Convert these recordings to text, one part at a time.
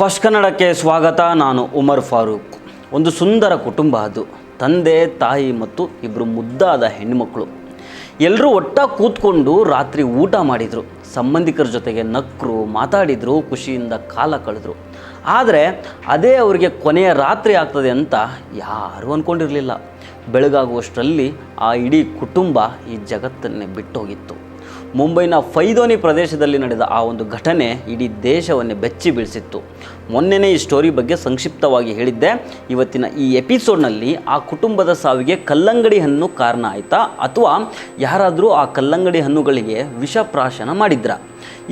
First ಕನ್ನಡಕ್ಕೆ ಸ್ವಾಗತ. ನಾನು ಉಮರ್ ಫಾರೂಕ್. ಒಂದು ಸುಂದರ ಕುಟುಂಬ ಅದು. ತಂದೆ, ತಾಯಿ ಮತ್ತು ಇಬ್ಬರು ಮುದ್ದಾದ ಹೆಣ್ಣುಮಕ್ಕಳು. ಎಲ್ಲರೂ ಒಟ್ಟಾಗಿ ಕೂತ್ಕೊಂಡು ರಾತ್ರಿ ಊಟ ಮಾಡಿದರು. ಸಂಬಂಧಿಕರ ಜೊತೆಗೆ ನಕ್ಕರು, ಮಾತಾಡಿದರು, ಖುಷಿಯಿಂದ ಕಾಲ ಕಳೆದರು. ಆದರೆ ಅದೇ ಅವರಿಗೆ ಕೊನೆಯ ರಾತ್ರಿ ಆಗ್ತದೆ ಅಂತ ಯಾರೂ ಅಂದ್ಕೊಂಡಿರಲಿಲ್ಲ. ಬೆಳಗಾಗುವಷ್ಟರಲ್ಲಿ ಆ ಇಡೀ ಕುಟುಂಬ ಈ ಜಗತ್ತನ್ನೇ ಬಿಟ್ಟೋಗಿತ್ತು. ಮುಂಬೈನ ಫೈದೋನಿ ಪ್ರದೇಶದಲ್ಲಿ ನಡೆದ ಆ ಒಂದು ಘಟನೆ ಇಡೀ ದೇಶವನ್ನೇ ಬೆಚ್ಚಿ ಬೀಳಿಸಿತ್ತು. ಮೊನ್ನೆನೇ ಈ ಸ್ಟೋರಿ ಬಗ್ಗೆ ಸಂಕ್ಷಿಪ್ತವಾಗಿ ಹೇಳಿದ್ದೆ. ಇವತ್ತಿನ ಈ ಎಪಿಸೋಡ್ನಲ್ಲಿ ಆ ಕುಟುಂಬದ ಸಾವಿಗೆ ಕಲ್ಲಂಗಡಿ ಹಣ್ಣು ಕಾರಣ ಆಯಿತಾ, ಅಥವಾ ಯಾರಾದರೂ ಆ ಕಲ್ಲಂಗಡಿ ಹಣ್ಣುಗಳಿಗೆ ವಿಷಪ್ರಾಶನ ಮಾಡಿದ್ರಾ?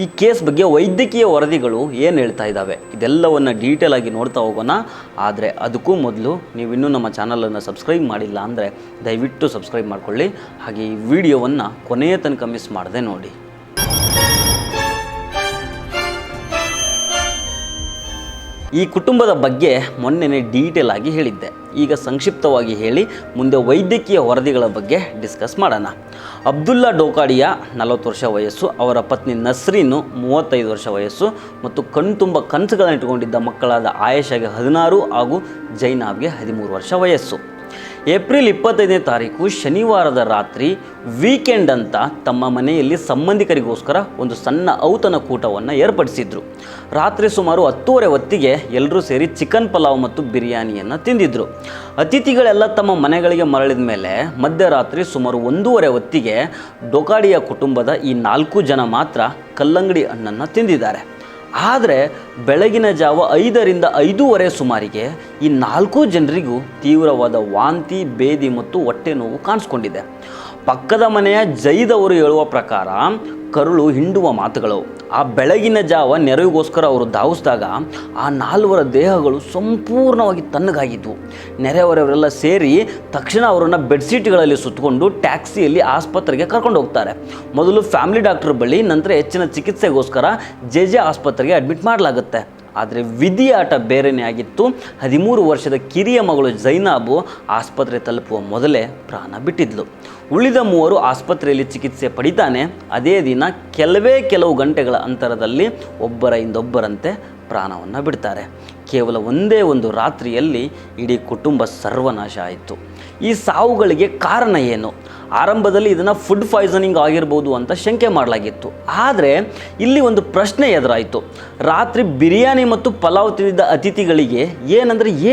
ಈ ಕೇಸ್ ಬಗ್ಗೆ ವೈದ್ಯಕೀಯ ವರದಿಗಳು ಏನು ಹೇಳ್ತಾ ಇದ್ದಾವೆ, ಇದೆಲ್ಲವನ್ನು ಡೀಟೇಲ್ ಆಗಿ ನೋಡ್ತಾ ಹೋಗೋಣ. ಆದರೆ ಅದಕ್ಕೂ ಮೊದಲು ನೀವು ಇನ್ನೂ ನಮ್ಮ ಚಾನಲನ್ನು ಸಬ್ಸ್ಕ್ರೈಬ್ ಮಾಡಿಲ್ಲ ಅಂದರೆ ದಯವಿಟ್ಟು ಸಬ್ಸ್ಕ್ರೈಬ್ ಮಾಡಿಕೊಳ್ಳಿ. ಹಾಗೆ ಈ ವಿಡಿಯೋವನ್ನು ಕೊನೆಯ ತನಕ ಮಿಸ್ ಮಾಡದೆ ನೋಡಿ. ಈ ಕುಟುಂಬದ ಬಗ್ಗೆ ಮೊನ್ನೆನೇ ಡೀಟೇಲ್ ಆಗಿ ಹೇಳಿದ್ದೆ. ಈಗ ಸಂಕ್ಷಿಪ್ತವಾಗಿ ಹೇಳಿ ಮುಂದೆ ವೈದ್ಯಕೀಯ ವರದಿಗಳ ಬಗ್ಗೆ ಡಿಸ್ಕಸ್ ಮಾಡೋಣ. ಅಬ್ದುಲ್ಲಾ ಡೋಕಾಡಿಯಾ 40 ವರ್ಷ ವಯಸ್ಸು, ಅವರ ಪತ್ನಿ ನಸ್ರೀನು 35 ವರ್ಷ ವಯಸ್ಸು ಮತ್ತು ಕಣ್ತುಂಬ ಕನಸುಗಳನ್ನು ಇಟ್ಟುಕೊಂಡಿದ್ದ ಮಕ್ಕಳಾದ ಆಯೇಷಾಗೆ 16 ಹಾಗೂ ಜೈನಾಬ್ಗೆ 13 ವರ್ಷ ವಯಸ್ಸು. ಏಪ್ರಿಲ್ 25ನೇ ತಾರೀಕು ಶನಿವಾರದ ರಾತ್ರಿ ವೀಕೆಂಡ್ ಅಂತ ತಮ್ಮ ಮನೆಯಲ್ಲಿ ಸಂಬಂಧಿಕರಿಗೋಸ್ಕರ ಒಂದು ಸಣ್ಣ ಔತಣ ಕೂಟವನ್ನು ಏರ್ಪಡಿಸಿದ್ರು. ರಾತ್ರಿ ಸುಮಾರು 10:30 ಹೊತ್ತಿಗೆ ಎಲ್ಲರೂ ಸೇರಿ ಚಿಕನ್ ಪಲಾವ್ ಮತ್ತು ಬಿರಿಯಾನಿಯನ್ನು ತಿಂದಿದ್ರು. ಅತಿಥಿಗಳೆಲ್ಲ ತಮ್ಮ ಮನೆಗಳಿಗೆ ಮರಳಿದ ಮೇಲೆ ಮಧ್ಯರಾತ್ರಿ ಸುಮಾರು 1:30 ಹೊತ್ತಿಗೆ ಡೊಕಾಡಿಯಾ ಕುಟುಂಬದ ಈ 4 ಜನ ಮಾತ್ರ ಕಲ್ಲಂಗಡಿ ಹಣ್ಣನ್ನು ತಿಂದಿದ್ದಾರೆ. ಆದರೆ ಬೆಳಗಿನ ಜಾವ 5ರಿಂದ 5:30 ಸುಮಾರಿಗೆ ಈ 4 ಜನರಿಗೂ ತೀವ್ರವಾದ ವಾಂತಿ, ಭೇದಿ ಮತ್ತು ಹೊಟ್ಟೆ ನೋವು ಕಾಣಿಸ್ಕೊಂಡಿದೆ. ಪಕ್ಕದ ಮನೆಯ ಜೈದ್ ಅವರು ಹೇಳುವ ಪ್ರಕಾರ ಕರುಳು ಹಿಂಡುವ ಮಾತುಗಳು. ಆ ಬೆಳಗಿನ ಜಾವ ನೆರವಿಗೋಸ್ಕರ ಅವರು ಧಾವಿಸಿದಾಗ ಆ 4 ದೇಹಗಳು ಸಂಪೂರ್ಣವಾಗಿ ತಣ್ಣಗಾಗಿದ್ವು. ನೆರೆಯವರೆಲ್ಲ ಸೇರಿ ತಕ್ಷಣ ಅವರನ್ನು ಬೆಡ್ಶೀಟ್ಗಳಲ್ಲಿ ಸುತ್ತಕೊಂಡು ಟ್ಯಾಕ್ಸಿಯಲ್ಲಿ ಆಸ್ಪತ್ರೆಗೆ ಕರ್ಕೊಂಡು ಹೋಗ್ತಾರೆ. ಮೊದಲು ಫ್ಯಾಮಿಲಿ ಡಾಕ್ಟರ್ ಬಳಿ, ನಂತರ ಹೆಚ್ಚಿನ ಚಿಕಿತ್ಸೆಗೋಸ್ಕರ ಜೆ ಆಸ್ಪತ್ರೆಗೆ ಅಡ್ಮಿಟ್ ಮಾಡಲಾಗುತ್ತೆ. ಆದರೆ ವಿಧಿಯಾಟ ಬೇರೆಯೇ ಆಗಿತ್ತು. 13 ವರ್ಷದ ಕಿರಿಯ ಮಗಳು ಜೈನಾಬು ಆಸ್ಪತ್ರೆ ತಲುಪುವ ಮೊದಲೇ ಪ್ರಾಣ ಬಿಟ್ಟಿದ್ಲು. ಉಳಿದ 3 ಆಸ್ಪತ್ರೆಯಲ್ಲಿ ಚಿಕಿತ್ಸೆ ಪಡಿತಾನೆ ಅದೇ ದಿನ ಕೆಲವು ಗಂಟೆಗಳ ಅಂತರದಲ್ಲಿ ಒಬ್ಬರಂತೆ ಪ್ರಾಣವನ್ನು ಬಿಡ್ತಾರೆ. ಕೇವಲ ಒಂದೇ ಒಂದು ರಾತ್ರಿಯಲ್ಲಿ ಇಡೀ ಕುಟುಂಬ ಸರ್ವನಾಶ ಆಯಿತು. ಈ ಸಾವುಗಳಿಗೆ ಕಾರಣ ಏನು? ಆರಂಭದಲ್ಲಿ ಇದನ್ನು ಫುಡ್ ಪಾಯ್ಸನಿಂಗ್ ಆಗಿರ್ಬೋದು ಅಂತ ಶಂಕೆ ಮಾಡಲಾಗಿತ್ತು. ಆದರೆ ಇಲ್ಲಿ ಒಂದು ಪ್ರಶ್ನೆ ಎದುರಾಯಿತು. ರಾತ್ರಿ ಬಿರಿಯಾನಿ ಮತ್ತು ಪಲಾವ್ ತಿಂದಿದ್ದ ಅತಿಥಿಗಳಿಗೆ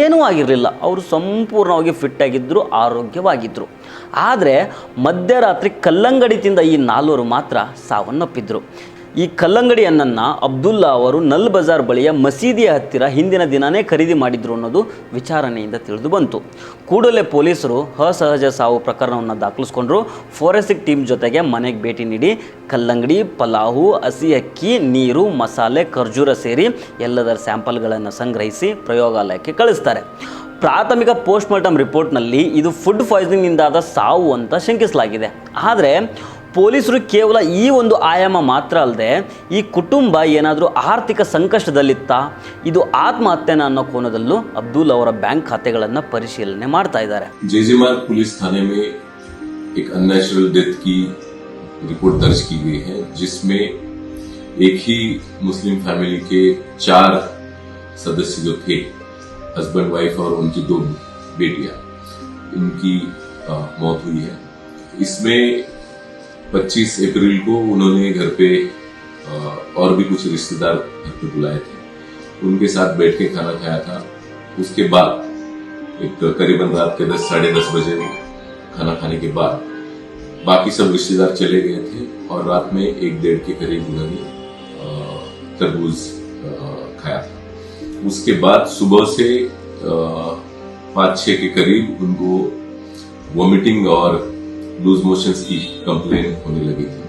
ಏನೂ ಆಗಿರಲಿಲ್ಲ. ಅವರು ಸಂಪೂರ್ಣವಾಗಿ ಫಿಟ್ಟಾಗಿದ್ದರು, ಆರೋಗ್ಯವಾಗಿದ್ದರು. ಆದರೆ ಮಧ್ಯರಾತ್ರಿ ಕಲ್ಲಂಗಡಿ ತಿಂದ ಈ 4 ಮಾತ್ರ ಸಾವನ್ನಪ್ಪಿದ್ರು. ಈ ಕಲ್ಲಂಗಡಿ ಹಣ್ಣನ್ನು ಅಬ್ದುಲ್ಲಾ ಅವರು ನಲ್ ಬಜಾರ್ ಬಳಿಯ ಮಸೀದಿಯ ಹತ್ತಿರ ಹಿಂದಿನ ದಿನವೇ ಖರೀದಿ ಮಾಡಿದ್ರು ಅನ್ನೋದು ವಿಚಾರಣೆಯಿಂದ ತಿಳಿದು ಬಂತು. ಕೂಡಲೇ ಪೊಲೀಸರು ಅಸಹಜ ಸಾವು ಪ್ರಕರಣವನ್ನು ದಾಖಲಿಸ್ಕೊಂಡ್ರು. ಫೋರೆನ್ಸಿಕ್ ಟೀಮ್ ಜೊತೆಗೆ ಮನೆಗೆ ಭೇಟಿ ನೀಡಿ ಕಲ್ಲಂಗಡಿ, ಪಲಾವು, ಹಸಿ ಅಕ್ಕಿ, ನೀರು, ಮಸಾಲೆ, ಖರ್ಜೂರ ಸೇರಿ ಎಲ್ಲದರ ಸ್ಯಾಂಪಲ್ಗಳನ್ನು ಸಂಗ್ರಹಿಸಿ ಪ್ರಯೋಗಾಲಯಕ್ಕೆ ಕಳಿಸ್ತಾರೆ. ಪ್ರಾಥಮಿಕ ಪೋಸ್ಟ್ಮಾರ್ಟಮ್ ರಿಪೋರ್ಟ್ನಲ್ಲಿ ಇದು ಫುಡ್ ಪಾಯ್ಸನಿಂದಾದ ಸಾವು ಅಂತ ಶಂಕಿಸಲಾಗಿದೆ. ಆದರೆ ಪೊಲೀಸರು ಕೇವಲ ಈ ಒಂದು ಆಯಾಮ ಮಾತ್ರ ಅಲ್ಲದೆ ಈ ಕುಟುಂಬ ಏನಾದರೂ ಆರ್ಥಿಕ ಸಂಕಷ್ಟದಲ್ಲಿತ್ತಾ, ಇದು ಆತ್ಮಹತ್ಯೆನ ಅನ್ನೋ ಕೋನದಲ್ಲೂ ಅಬ್ದುಲ್ ಅವರ ಬ್ಯಾಂಕ್ ಖಾತೆಗಳನ್ನು ಪರಿಶೀಲನೆ ಮಾಡ್ತಾ ಇದ್ದಾರೆ. जेजीमार पुलिस थाने में एक अननेचुरल डेथ की रिपोर्ट दर्ज की गई है, जिसमें एक ही मुस्लिम फैमिली के 4 सदस्य जो थे, हस्बैंड, वाइफ और उनकी 2 बेटियां, इनकी मौत हुई है. इसमें 25 अप्रैल को उन्होंने घर पे और भी कुछ रिश्तेदार घर पे बुलाए थे, उनके साथ बैठ के खाना खाया था. उसके बाद एक करीबन रात के 10, साढ़े 10 बजे खाना खाने के बाद बाकी सब रिश्तेदार चले गए थे और रात में 1-1:30 के करीब उन्होंने तरबूज खाया था. उसके बाद सुबह से 5-6 के करीब उनको वॉमिटिंग और लूज मोशंस की कंप्लेन होने लगी थी.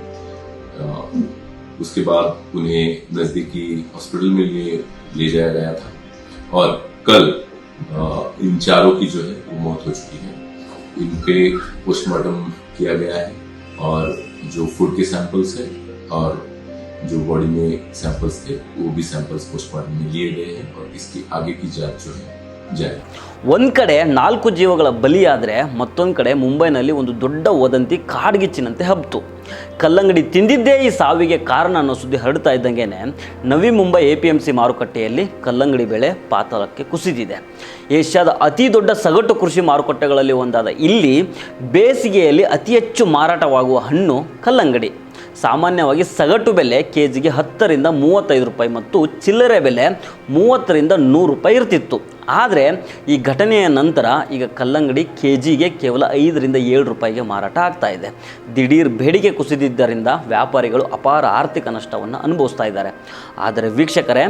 उसके बाद उन्हें नजदीकी हॉस्पिटल में ले जाया गया था और कल इन 4 की जो है वो मौत हो चुकी है. इन पे पोस्टमार्टम किया गया है और जो फूड के सैंपल्स है और जो बॉडी में सैंपल्स थे वो भी सैंपल्स पोस्टमार्टम में लिए गए हैं और इसकी आगे की जांच जो है जाए. ಒಂದು ಕಡೆ 4 ಜೀವಗಳ ಬಲಿಯಾದರೆ ಮತ್ತೊಂದು ಕಡೆ ಮುಂಬೈನಲ್ಲಿ ಒಂದು ದೊಡ್ಡ ವದಂತಿ ಕಾಡ್ಗಿಚ್ಚಿನಂತೆ ಹಬ್ಬಿತು. ಕಲ್ಲಂಗಡಿ ತಿಂದಿದ್ದೇ ಈ ಸಾವಿಗೆ ಕಾರಣ ಅನ್ನೋ ಸುದ್ದಿ ಹರಡ್ತಾ ಇದ್ದಂಗೆ ನವಿ ಮುಂಬೈ APMC ಮಾರುಕಟ್ಟೆಯಲ್ಲಿ ಕಲ್ಲಂಗಡಿ ಬೆಳೆ ಪಾತಾಳಕ್ಕೆ ಕುಸಿದಿದೆ. ಏಷ್ಯಾದ ಅತಿ ದೊಡ್ಡ ಸಗಟು ಕೃಷಿ ಮಾರುಕಟ್ಟೆಗಳಲ್ಲಿ ಒಂದಾದ ಇಲ್ಲಿ ಬೇಸಿಗೆಯಲ್ಲಿ ಅತಿ ಹೆಚ್ಚು ಮಾರಾಟವಾಗುವ ಹಣ್ಣು ಕಲ್ಲಂಗಡಿ. ಸಾಮಾನ್ಯವಾಗಿ ಸಗಟು ಬೆಲೆ ಕೆಜಿಗೆ 10 ರಿಂದ 35 ರೂಪಾಯಿ ಮತ್ತು ಚಿಲ್ಲರೆ ಬೆಲೆ 30 ರಿಂದ 100 ರೂಪಾಯಿ ಇರ್ತಿತ್ತು. ಆದರೆ ಈ ಘಟನೆಯ ನಂತರ ಈಗ ಕಲ್ಲಂಗಡಿ ಕೆಜಿಗೆ ಕೇವಲ 5 ರಿಂದ 7 ರೂಪಾಯಿಗೆ ಮಾರಾಟ ಆಗ್ತಾ ಇದೆ. ದಿಢೀರ್ ಬೇಡಿಕೆ ಕುಸಿದಿದ್ದರಿಂದ ವ್ಯಾಪಾರಿಗಳು ಅಪಾರ ಆರ್ಥಿಕ ನಷ್ಟವನ್ನು ಅನುಭವಿಸ್ತಾ ಇದ್ದಾರೆ. ಆದರೆ ವೀಕ್ಷಕರೇ,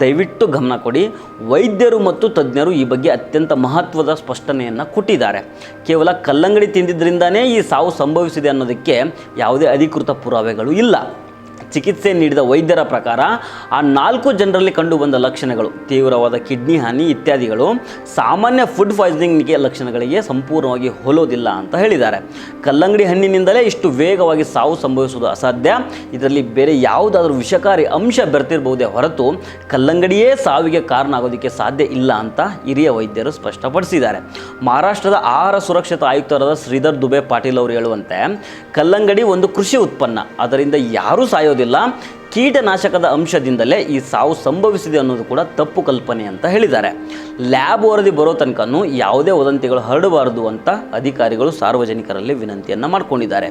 ದಯವಿಟ್ಟು ಗಮನ ಕೊಡಿ. ವೈದ್ಯರು ಮತ್ತು ತಜ್ಞರು ಈ ಬಗ್ಗೆ ಅತ್ಯಂತ ಮಹತ್ವದ ಸ್ಪಷ್ಟನೆಯನ್ನು ಕೊಟ್ಟಿದ್ದಾರೆ. ಕೇವಲ ಕಲ್ಲಂಗಡಿ ತಿಂದಿದ್ದರಿಂದನೇ ಈ ಸಾವು ಸಂಭವಿಸಿದೆ ಅನ್ನೋದಕ್ಕೆ ಯಾವುದೇ ಅಧಿಕೃತ ಪುರಾವೆಗಳು ಇಲ್ಲ. ಚಿಕಿತ್ಸೆ ನೀಡಿದ ವೈದ್ಯರ ಪ್ರಕಾರ ಆ 4 ಜನರಲ್ಲಿ ಕಂಡುಬಂದ ಲಕ್ಷಣಗಳು ತೀವ್ರವಾದ ಕಿಡ್ನಿ ಹಾನಿ ಇತ್ಯಾದಿಗಳು ಸಾಮಾನ್ಯ ಫುಡ್ ಪಾಯ್ಸನಿಂಗ್ಗೆ ಲಕ್ಷಣಗಳಿಗೆ ಸಂಪೂರ್ಣವಾಗಿ ಹೋಲೋದಿಲ್ಲ ಅಂತ ಹೇಳಿದ್ದಾರೆ. ಕಲ್ಲಂಗಡಿ ಹಣ್ಣಿನಿಂದಲೇ ಇಷ್ಟು ವೇಗವಾಗಿ ಸಾವು ಸಂಭವಿಸುವುದು ಅಸಾಧ್ಯ. ಇದರಲ್ಲಿ ಬೇರೆ ಯಾವುದಾದ್ರೂ ವಿಷಕಾರಿ ಅಂಶ ಬೆರೆತಿರಬಹುದೇ ಹೊರತು ಕಲ್ಲಂಗಡಿಯೇ ಸಾವಿಗೆ ಕಾರಣ ಆಗೋದಕ್ಕೆ ಸಾಧ್ಯ ಇಲ್ಲ ಅಂತ ಹಿರಿಯ ವೈದ್ಯರು ಸ್ಪಷ್ಟಪಡಿಸಿದ್ದಾರೆ. ಮಹಾರಾಷ್ಟ್ರದ ಆಹಾರ ಸುರಕ್ಷತಾ ಆಯುಕ್ತರಾದ ಶ್ರೀಧರ್ ದುಬೆ ಪಾಟೀಲ್ ಅವರು ಹೇಳುವಂತೆ, ಕಲ್ಲಂಗಡಿ ಒಂದು ಕೃಷಿ ಉತ್ಪನ್ನ, ಅದರಿಂದ ಯಾರೂ ಸಾಯೋದಿಲ್ಲ. ಕೀಟನಾಶಕದ ಅಂಶದಿಂದಲೇ ಈ ಸಾವು ಸಂಭವಿಸಿದೆ ಅನ್ನೋದು ಕೂಡ ತಪ್ಪು ಕಲ್ಪನೆ ಅಂತ ಹೇಳಿದ್ದಾರೆ. ಲ್ಯಾಬ್ ವರದಿ ಬರೋ ತನಕನೂ ಯಾವುದೇ ವದಂತಿಗಳು ಹರಡಬಾರದು ಅಂತ ಅಧಿಕಾರಿಗಳು ಸಾರ್ವಜನಿಕರಲ್ಲಿ ವಿನಂತಿಯನ್ನು ಮಾಡಿಕೊಂಡಿದ್ದಾರೆ.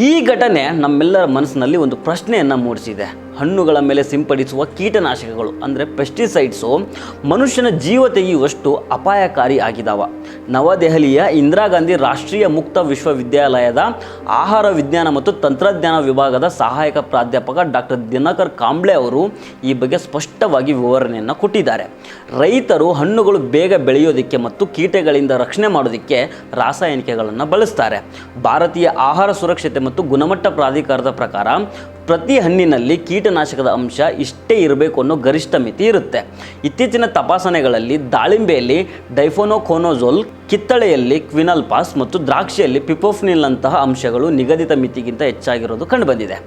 ಈ ಘಟನೆ ನಮ್ಮೆಲ್ಲರ ಮನಸ್ಸಿನಲ್ಲಿ ಒಂದು ಪ್ರಶ್ನೆಯನ್ನು ಮೂಡಿಸಿದೆ. ಹಣ್ಣುಗಳ ಮೇಲೆ ಸಿಂಪಡಿಸುವ ಕೀಟನಾಶಕಗಳು ಅಂದರೆ ಪೆಸ್ಟಿಸೈಡ್ಸು ಮನುಷ್ಯನ ಜೀವ ತೆಗೆಯುವಷ್ಟು ಅಪಾಯಕಾರಿ ಆಗಿದ್ದಾವ. ನವದೆಹಲಿಯ ಇಂದಿರಾ ಗಾಂಧಿ ರಾಷ್ಟ್ರೀಯ ಮುಕ್ತ ವಿಶ್ವವಿದ್ಯಾಲಯದ ಆಹಾರ ವಿಜ್ಞಾನ ಮತ್ತು ತಂತ್ರಜ್ಞಾನ ವಿಭಾಗದ ಸಹಾಯಕ ಪ್ರಾಧ್ಯಾಪಕ ಡಾಕ್ಟರ್ ದಿನಕರ್ ಕಾಂಬ್ಳೆ ಅವರು ಈ ಬಗ್ಗೆ ಸ್ಪಷ್ಟವಾಗಿ ವಿವರಣೆಯನ್ನು ಕೊಟ್ಟಿದ್ದಾರೆ. ರೈತರು ಹಣ್ಣುಗಳು ಬೇಗ ಬೆಳೆಯೋದಕ್ಕೆ ಮತ್ತು ಕೀಟಗಳಿಂದ ರಕ್ಷಣೆ ಮಾಡೋದಕ್ಕೆ ರಾಸಾಯನಿಕಗಳನ್ನು ಬಳಸ್ತಾರೆ. ಭಾರತೀಯ ಆಹಾರ ಸುರಕ್ಷತೆ ಮತ್ತು ಗುಣಮಟ್ಟ ಪ್ರಾಧಿಕಾರದ ಪ್ರಕಾರ ಪ್ರತಿ ಹಣ್ಣಿನಲ್ಲಿ ಕೀಟನಾಶಕದ ಅಂಶ ಇಷ್ಟೇ ಇರಬೇಕು ಅನ್ನೋ ಗರಿಷ್ಠ ಮಿತಿ ಇರುತ್ತೆ. ಇತ್ತೀಚಿನ ತಪಾಸಣೆಗಳಲ್ಲಿ ದಾಳಿಂಬೆಯಲ್ಲಿ ಡೈಫೋನೋಕೋನೋಜೋಲ್, ಕಿತ್ತಳೆಯಲ್ಲಿ ಕ್ವಿನಾಲ್ಪಾಸ್ ಮತ್ತು ದ್ರಾಕ್ಷಿಯಲ್ಲಿ ಪಿಪೋಫ್ನಿಲ್ನಂತಹ ಅಂಶಗಳು ನಿಗದಿತ ಮಿತಿಗಿಂತ ಹೆಚ್ಚಾಗಿರೋದು ಕಂಡುಬಂದಿದೆ.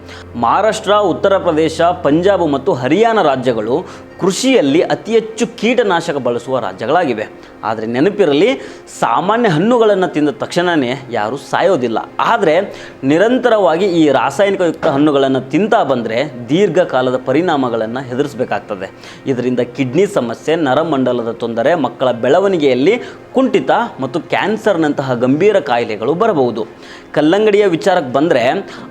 ಮಹಾರಾಷ್ಟ್ರ, ಉತ್ತರ ಪ್ರದೇಶ, ಪಂಜಾಬ್ ಮತ್ತು ಹರಿಯಾಣ ರಾಜ್ಯಗಳು ಕೃಷಿಯಲ್ಲಿ ಅತಿ ಹೆಚ್ಚು ಕೀಟನಾಶಕ ಬಳಸುವ ರಾಜ್ಯಗಳಾಗಿವೆ. ಆದರೆ ನೆನಪಿರಲಿ, ಸಾಮಾನ್ಯ ಹಣ್ಣುಗಳನ್ನು ತಿಂದ ತಕ್ಷಣವೇ ಯಾರೂ ಸಾಯೋದಿಲ್ಲ. ಆದರೆ ನಿರಂತರವಾಗಿ ಈ ರಾಸಾಯನಿಕಯುಕ್ತ ಹಣ್ಣುಗಳನ್ನು ತಿಂತಾ ಬಂದರೆ ದೀರ್ಘಕಾಲದ ಪರಿಣಾಮಗಳನ್ನು ಎದುರಿಸಬೇಕಾಗ್ತದೆ. ಇದರಿಂದ ಕಿಡ್ನಿ ಸಮಸ್ಯೆ, ನರಮಂಡಲದ ತೊಂದರೆ, ಮಕ್ಕಳ ಬೆಳವಣಿಗೆಯಲ್ಲಿ ಕುಂಠಿತ ಮತ್ತು ಕ್ಯಾನ್ಸರ್ನಂತಹ ಗಂಭೀರ ಕಾಯಿಲೆಗಳು ಬರಬಹುದು. ಕಲ್ಲಂಗಡಿಯ ವಿಚಾರಕ್ಕೆ ಬಂದರೆ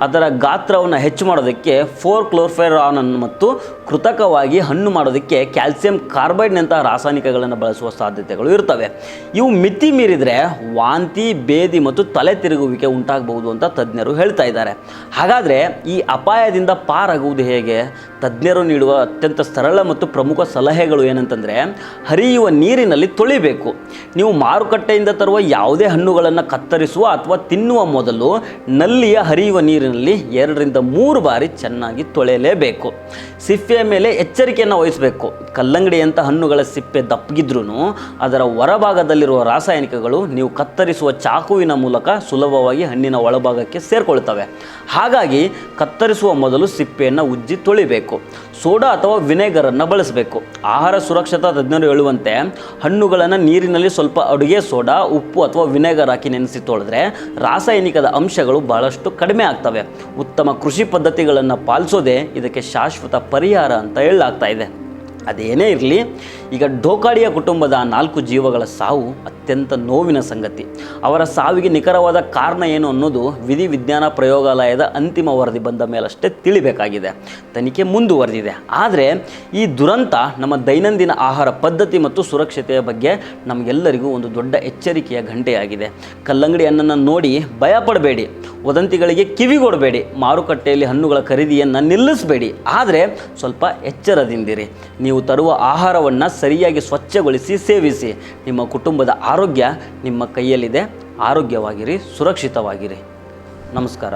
ಅದರ ಗಾತ್ರವನ್ನು ಹೆಚ್ಚು ಮಾಡೋದಕ್ಕೆ 4-ಕ್ಲೋರ್ಫೆರಾನ್ ಮತ್ತು ಕೃತಕವಾಗಿ ಹಣ್ಣು ಮಾಡೋದಕ್ಕೆ ಕ್ಯಾಲ್ಸಿಯಂ ಕಾರ್ಬೈಡ್ನಂತಹ ರಾಸಾಯನಿಕಗಳನ್ನು ಬಳಸುವ ಸಾಧ್ಯತೆಗಳು ಇರ್ತವೆ. ಇವು ಮಿತಿ ಮೀರಿದರೆ ವಾಂತಿ, ಬೇದಿ ಮತ್ತು ತಲೆ ತಿರುಗುವಿಕೆ ಉಂಟಾಗಬಹುದು ಅಂತ ತಜ್ಞರು ಹೇಳ್ತಾ ಇದ್ದಾರೆ. ಹಾಗಾದರೆ ಈ ಅಪಾಯದಿಂದ ಪಾರಾಗುವುದು ಹೇಗೆ? ತಜ್ಞರು ನೀಡುವ ಅತ್ಯಂತ ಸರಳ ಮತ್ತು ಪ್ರಮುಖ ಸಲಹೆಗಳು ಏನಂತಂದರೆ, ಹರಿಯುವ ನೀರಿನಲ್ಲಿ ತೊಳಿಬೇಕು. ನೀವು ಮಾರುಕಟ್ಟೆಯಿಂದ ತರುವ ಯಾವುದೇ ಹಣ್ಣುಗಳನ್ನು ಕತ್ತರಿಸುವ ಅಥವಾ ತಿನ್ನುವ ಮೊದಲು ನಲ್ಲಿಯ ಹರಿಯುವ ನೀರಿನಲ್ಲಿ 2 ರಿಂದ 3 ಬಾರಿ ಚೆನ್ನಾಗಿ ತೊಳೆಯಲೇಬೇಕು. ಸಿಪ್ಪೆಯ ಮೇಲೆ ಎಚ್ಚರಿಕೆಯನ್ನು ವಹಿಸಬೇಕು. ಕಲ್ಲಂಗಡಿಯಂಥ ಹಣ್ಣುಗಳ ಸಿಪ್ಪೆ ದಪ್ಪಗಿದ್ರೂ ಅದರ ಹೊರಭಾಗದಲ್ಲಿರುವ ರಾಸಾಯನಿಕಗಳು ನೀವು ಕತ್ತರಿಸುವ ಚಾಕುವಿನ ಮೂಲಕ ಸುಲಭವಾಗಿ ಹಣ್ಣಿನ ಒಳಭಾಗಕ್ಕೆ ಸೇರಿಕೊಳ್ತವೆ. ಹಾಗಾಗಿ ಕತ್ತರಿಸುವ ಮೊದಲು ಸಿಪ್ಪೆಯನ್ನು ಉಜ್ಜಿ ತೊಳಿಬೇಕು. ಸೋಡಾ ಅಥವಾ ವಿನೆಗರನ್ನು ಬಳಸಬೇಕು. ಆಹಾರ ಸುರಕ್ಷತಾ ತಜ್ಞರು ಹೇಳುವಂತೆ, ಹಣ್ಣುಗಳನ್ನು ನೀರಿನಲ್ಲಿ ಸ್ವಲ್ಪ ಅಡುಗೆ ಸೋಡಾ, ಉಪ್ಪು ಅಥವಾ ವಿನೆಗರ್ ಹಾಕಿ ನೆನೆಸಿ ತೊಳೆದ್ರೆ ರಾಸಾಯನಿಕದ ಅಂಶಗಳು ಬಹಳಷ್ಟು ಕಡಿಮೆ ಆಗ್ತವೆ. ಉತ್ತಮ ಕೃಷಿ ಪದ್ಧತಿಗಳನ್ನು ಪಾಲಿಸೋದೇ ಇದಕ್ಕೆ ಶಾಶ್ವತ ಪರಿಹಾರ ಅಂತ ಹೇಳಲಾಗ್ತಾ ಇದೆ. ಅದೇನೇ ಇರಲಿ, ಈಗ ಡೋಕಾಡಿಯ ಕುಟುಂಬದ 4 ಜೀವಗಳ ಸಾವು ಅತ್ಯಂತ ನೋವಿನ ಸಂಗತಿ. ಅವರ ಸಾವಿಗೆ ನಿಖರವಾದ ಕಾರಣ ಏನು ಅನ್ನೋದು ವಿಧಿವಿಜ್ಞಾನ ಪ್ರಯೋಗಾಲಯದ ಅಂತಿಮ ವರದಿ ಬಂದ ಮೇಲಷ್ಟೇ ತಿಳಿಬೇಕಾಗಿದೆ. ತನಿಖೆ ಮುಂದುವರೆದಿದೆ. ಆದರೆ ಈ ದುರಂತ ನಮ್ಮ ದೈನಂದಿನ ಆಹಾರ ಪದ್ಧತಿ ಮತ್ತು ಸುರಕ್ಷತೆಯ ಬಗ್ಗೆ ನಮಗೆಲ್ಲರಿಗೂ ಒಂದು ದೊಡ್ಡ ಎಚ್ಚರಿಕೆಯ ಗಂಟೆಯಾಗಿದೆ. ಕಲ್ಲಂಗಡಿ ಹಣ್ಣನ್ನು ನೋಡಿ ಭಯಪಡಬೇಡಿ, ವದಂತಿಗಳಿಗೆ ಕಿವಿಗೊಡಬೇಡಿ, ಮಾರುಕಟ್ಟೆಯಲ್ಲಿ ಹಣ್ಣುಗಳ ಖರೀದಿಯನ್ನು ನಿಲ್ಲಿಸಬೇಡಿ. ಆದರೆ ಸ್ವಲ್ಪ ಎಚ್ಚರದಿಂದಿರಿ. ನೀವು ತರುವ ಆಹಾರವನ್ನು ಸರಿಯಾಗಿ ಸ್ವಚ್ಛಗೊಳಿಸಿ ಸೇವಿಸಿ. ನಿಮ್ಮ ಕುಟುಂಬದ ಆರೋಗ್ಯ ನಿಮ್ಮ ಕೈಯಲ್ಲಿದೆ. ಆರೋಗ್ಯವಾಗಿರಿ, ಸುರಕ್ಷಿತವಾಗಿರಿ. ನಮಸ್ಕಾರ.